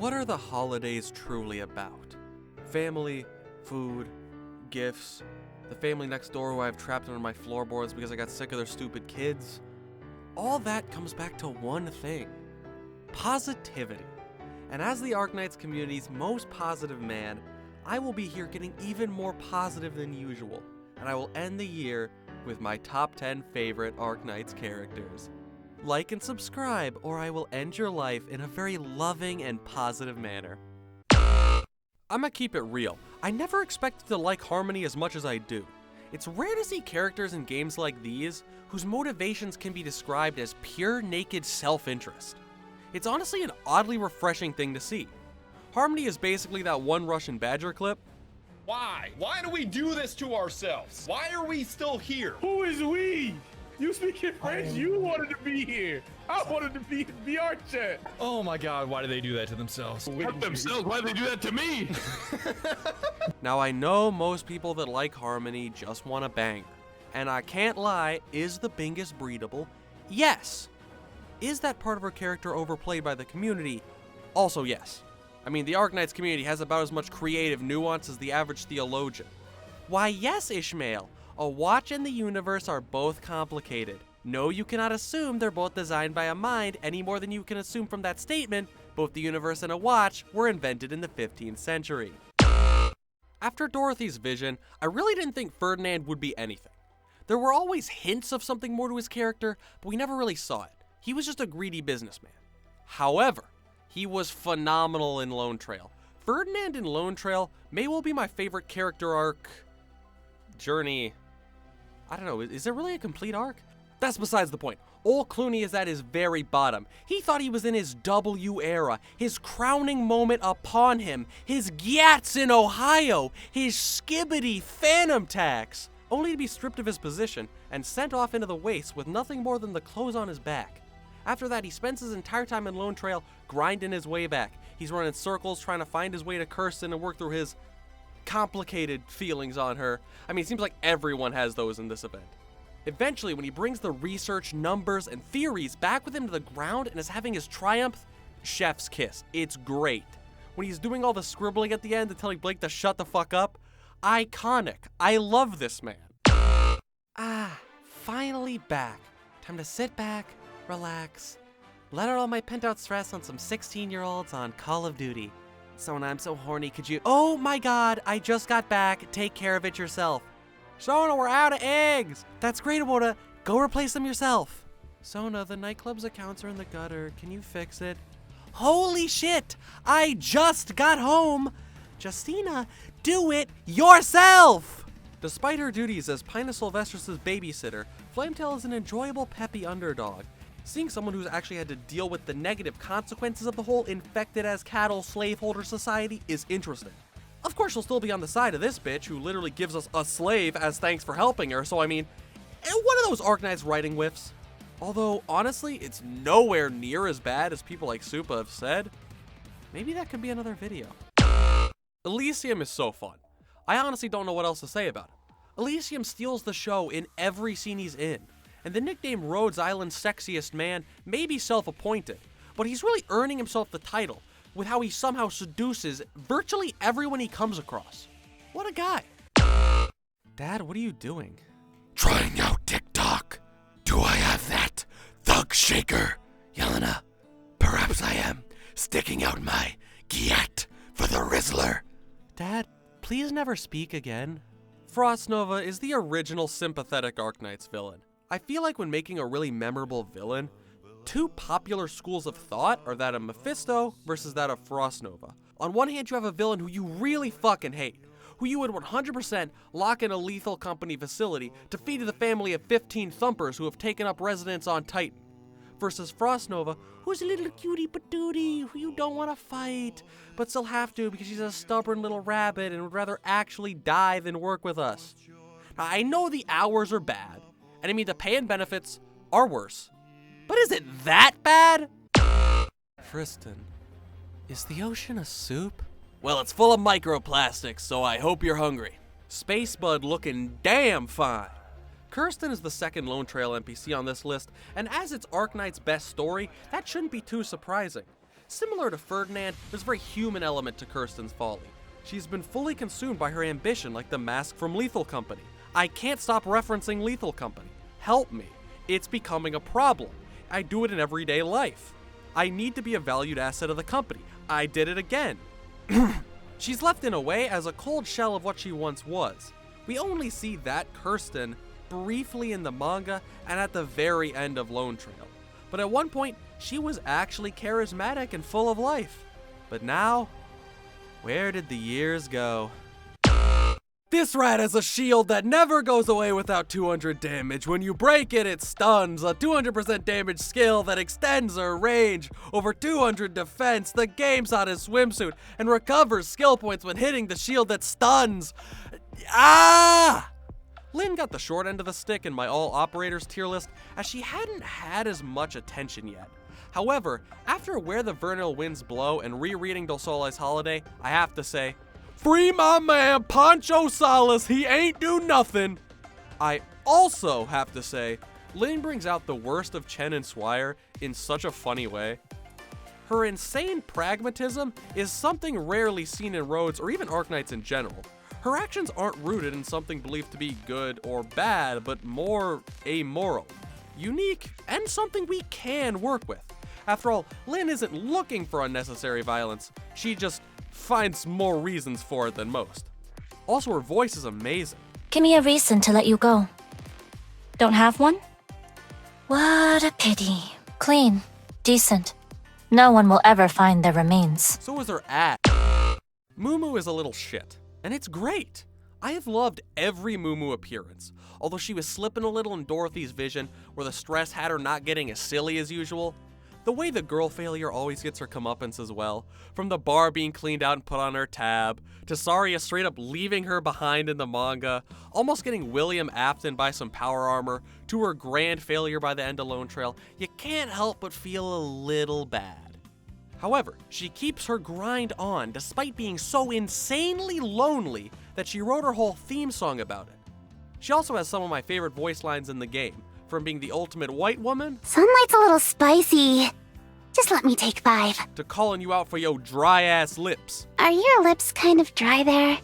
What are the holidays truly about? Family, food, gifts, the family next door who I've trapped under my floorboards because I got sick of their stupid kids. All that comes back to one thing: positivity. And as the Arknights community's most positive man, I will be here getting even more positive than usual, and I will end the year with my top 10 favorite Arknights characters. Like and subscribe, or I will end your life in a very loving and positive manner. I'ma keep it real. I never expected to like Harmony as much as I do. It's rare to see characters in games like these whose motivations can be described as pure naked self-interest. It's honestly an oddly refreshing thing to see. Harmony is basically that one Russian Badger clip. Why? Why do we do this to ourselves? Why are we still here? Who is we? You speak in French, you wanted to be here. I wanted to be in VR chat. Oh my god, why do they do that to themselves? Not themselves, why do they do that to me? Now I know most people that like Harmony just want a banger. And I can't lie, is the Bingus breedable? Yes. Is that part of her character overplayed by the community? Also yes. I mean, the Arknights community has about as much creative nuance as the average theologian. Why yes, Ishmael. A watch and the universe are both complicated. No, you cannot assume they're both designed by a mind any more than you can assume from that statement both the universe and a watch were invented in the 15th century. After Dorothy's vision, I really didn't think Ferdinand would be anything. There were always hints of something more to his character, but we never really saw it. He was just a greedy businessman. However, he was phenomenal in Lone Trail. Ferdinand in Lone Trail may well be my favorite character arc, journey. I don't know, is there really a complete arc? That's besides the point. Old Clooney is at his very bottom. He thought he was in his W era, his crowning moment upon him, his Gyats in Ohio, his skibbity phantom tax, only to be stripped of his position and sent off into the waste with nothing more than the clothes on his back. After that, he spends his entire time in Lone Trail grinding his way back. He's running circles trying to find his way to Kirsten and work through his complicated feelings on her. I mean, it seems like everyone has those in this event. Eventually, when he brings the research, numbers, and theories back with him to the ground and is having his triumph, chef's kiss. It's great. When he's doing all the scribbling at the end and telling Blake to shut the fuck up, iconic. I love this man. Finally back. Time to sit back, relax, let out all my pent-out stress on some 16-year-olds on Call of Duty. Sona, I'm so horny, could you— Oh my god, I just got back, take care of it yourself. Sona, we're out of eggs! That's great, Amora, go replace them yourself. Sona, the nightclub's accounts are in the gutter, can you fix it? Holy shit, I just got home! Justina, do it yourself! Despite her duties as Pinus Sylvestris' babysitter, Flametail is an enjoyable, peppy underdog. Seeing someone who's actually had to deal with the negative consequences of the whole infected as cattle slaveholder society is interesting. Of course, she'll still be on the side of this bitch who literally gives us a slave as thanks for helping her, so I mean, one of those Arknights writing whiffs. Although, honestly, it's nowhere near as bad as people like Supa have said. Maybe that could be another video. Elysium is so fun. I honestly don't know what else to say about it. Elysium steals the show in every scene he's in, and the nickname Rhodes Island's sexiest man may be self-appointed, but he's really earning himself the title with how he somehow seduces virtually everyone he comes across. What a guy. Dad, what are you doing? Trying out TikTok. Do I have that thug shaker, Yelena? Perhaps I am sticking out my gyat for the Rizzler. Dad, please never speak again. Frostnova is the original sympathetic Arknights villain. I feel like when making a really memorable villain, two popular schools of thought are that of Mephisto versus that of Frostnova. On one hand, you have a villain who you really fucking hate, who you would 100% lock in a lethal company facility to feed to the family of 15 thumpers who have taken up residence on Titan. Versus Frostnova, who's a little cutie patootie who you don't want to fight, but still have to because she's a stubborn little rabbit and would rather actually die than work with us. Now, I know the hours are bad, and I mean the pay and benefits are worse, but is it that bad? Tristan, is the ocean a soup? Well, it's full of microplastics, so I hope you're hungry. Space Bud looking damn fine. Kirsten is the second Lone Trail NPC on this list, and as it's Arknight's best story, that shouldn't be too surprising. Similar to Ferdinand, there's a very human element to Kirsten's folly. She's been fully consumed by her ambition like the mask from Lethal Company. I can't stop referencing Lethal Company. Help me. It's becoming a problem. I do it in everyday life. I need to be a valued asset of the company. I did it again. She's left in a way as a cold shell of what she once was. We only see that Kirsten briefly in the manga and at the very end of Lone Trail. But at one point, she was actually charismatic and full of life. But now, where did the years go? This rat has a shield that never goes away without 200 damage. When you break it, it stuns. A 200% damage skill that extends her range. Over 200 defense. The game's on his swimsuit and recovers skill points when hitting the shield that stuns. Ah! Lynn got the short end of the stick in my all operators tier list as she hadn't had as much attention yet. However, after Where the Vernal Winds Blow and rereading Del Soleil's Holiday, I have to say, free my man Pancho Salas, he ain't do nothing. I also have to say, Lynn brings out the worst of Chen and Swire in such a funny way. Her insane pragmatism is something rarely seen in Rhodes or even Arknights in general. Her actions aren't rooted in something believed to be good or bad, but more amoral, unique, and something we can work with. After all, Lynn isn't looking for unnecessary violence, she just finds more reasons for it than most. Also, her voice is amazing. Give me a reason to let you go. Don't have one? What a pity. Clean. Decent. No one will ever find their remains. So is her ass. Mumu is a little shit, and it's great. I have loved every Mumu appearance, although she was slipping a little in Dorothy's vision, where the stress had her not getting as silly as usual. The way the girl failure always gets her comeuppance as well, from the bar being cleaned out and put on her tab, to Saria straight up leaving her behind in the manga, almost getting William Afton by some power armor, to her grand failure by the end of Lone Trail, you can't help but feel a little bad. However, she keeps her grind on despite being so insanely lonely that she wrote her whole theme song about it. She also has some of my favorite voice lines in the game, from being the ultimate white woman, Sunlight's a little spicy. Just let me take 5. to calling you out for your dry-ass lips. Are your lips kind of dry there?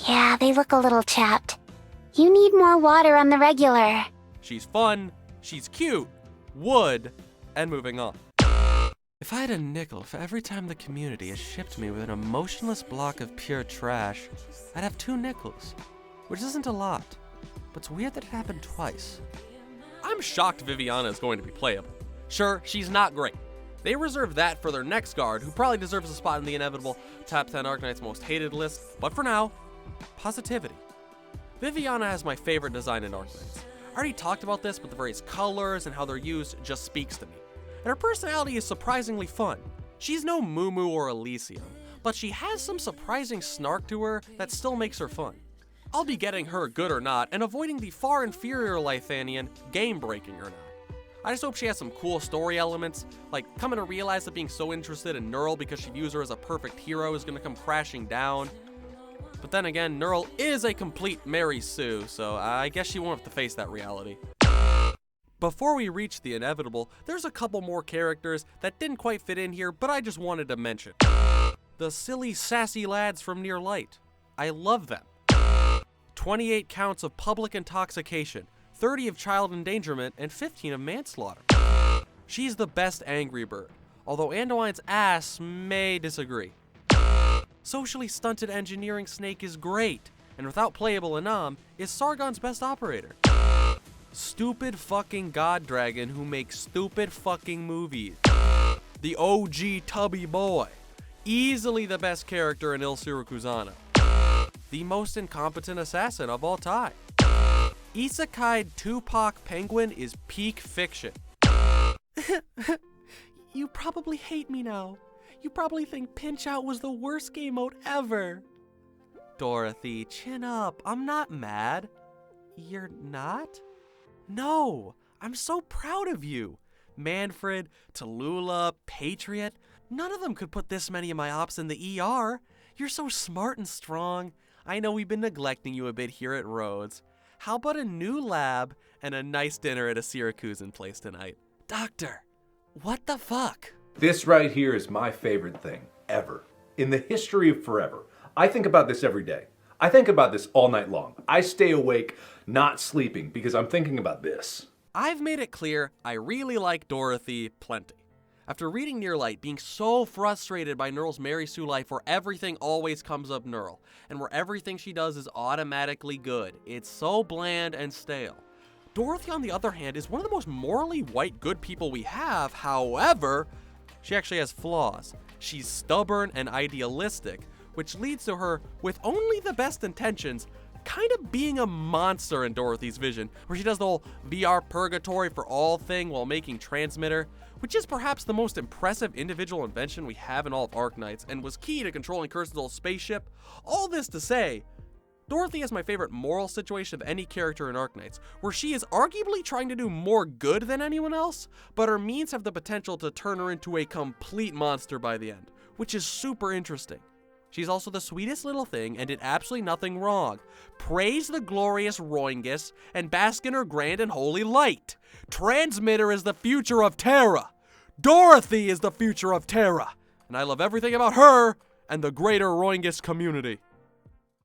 Yeah, they look a little chapped. You need more water on the regular. She's fun, she's cute, wood, and moving on. If I had a nickel for every time the community has shipped me with an emotionless block of pure trash, I'd have 2 nickels, which isn't a lot, but it's weird that it happened twice. I'm shocked Vivana is going to be playable. Sure, she's not great. They reserve that for their next guard, who probably deserves a spot in the inevitable top 10 Arknights most hated list, but for now, positivity. Vivana has my favorite design in Arknights. I already talked about this, but the various colors and how they're used just speaks to me. And her personality is surprisingly fun. She's no Mumu or Elysium, but she has some surprising snark to her that still makes her fun. I'll be getting her good or not, and avoiding the far inferior Lithanian game-breaking or not. I just hope she has some cool story elements, like coming to realize that being so interested in Neural because she views her as a perfect hero is gonna come crashing down. But then again, Neural is a complete Mary Sue, so I guess she won't have to face that reality. Before we reach the inevitable, there's a couple more characters that didn't quite fit in here, but I just wanted to mention. The silly, sassy lads from Near Light. I love them. 28 counts of public intoxication, 30 of child endangerment, and 15 of manslaughter. She's the best Angry Bird, although Anduin's ass may disagree. Socially stunted engineering Snake is great, and without playable Anam, is Sargon's best operator. Stupid fucking god dragon who makes stupid fucking movies. The OG Tubby Boy, easily the best character in Il Siracusano. The most incompetent assassin of all time. Isekai Tupac Penguin is peak fiction. You probably hate me now. You probably think Pinch Out was the worst game mode ever. Dorothy, chin up. I'm not mad. You're not? No, I'm so proud of you. Manfred, Tallulah, Patriot, none of them could put this many of my ops in the ER. You're so smart and strong. I know we've been neglecting you a bit here at Rhodes. How about a new lab and a nice dinner at a Syracusan place tonight? Doctor, what the fuck? This right here is my favorite thing ever. In the history of forever. I think about this every day. I think about this all night long. I stay awake, not sleeping, because I'm thinking about this. I've made it clear I really like Dorothy plenty. After reading Near Light, being so frustrated by Neural's Mary Sue life where everything always comes up Neural, and where everything she does is automatically good. It's so bland and stale. Dorothy, on the other hand, is one of the most morally white good people we have. However, she actually has flaws. She's stubborn and idealistic, which leads to her, with only the best intentions, kind of being a monster in Dorothy's vision, where she does the whole VR purgatory for all thing while making transmitter, which is perhaps the most impressive individual invention we have in all of Arknights, and was key to controlling Kirsten's old spaceship. All this to say, Dorothy is my favorite moral situation of any character in Arknights, where she is arguably trying to do more good than anyone else, but her means have the potential to turn her into a complete monster by the end, which is super interesting. She's also the sweetest little thing and did absolutely nothing wrong. Praise the glorious roingus and bask in her grand and holy light. Transmitter is the future of Terra. Dorothy is the future of Terra. And I love everything about her and the greater roingus community.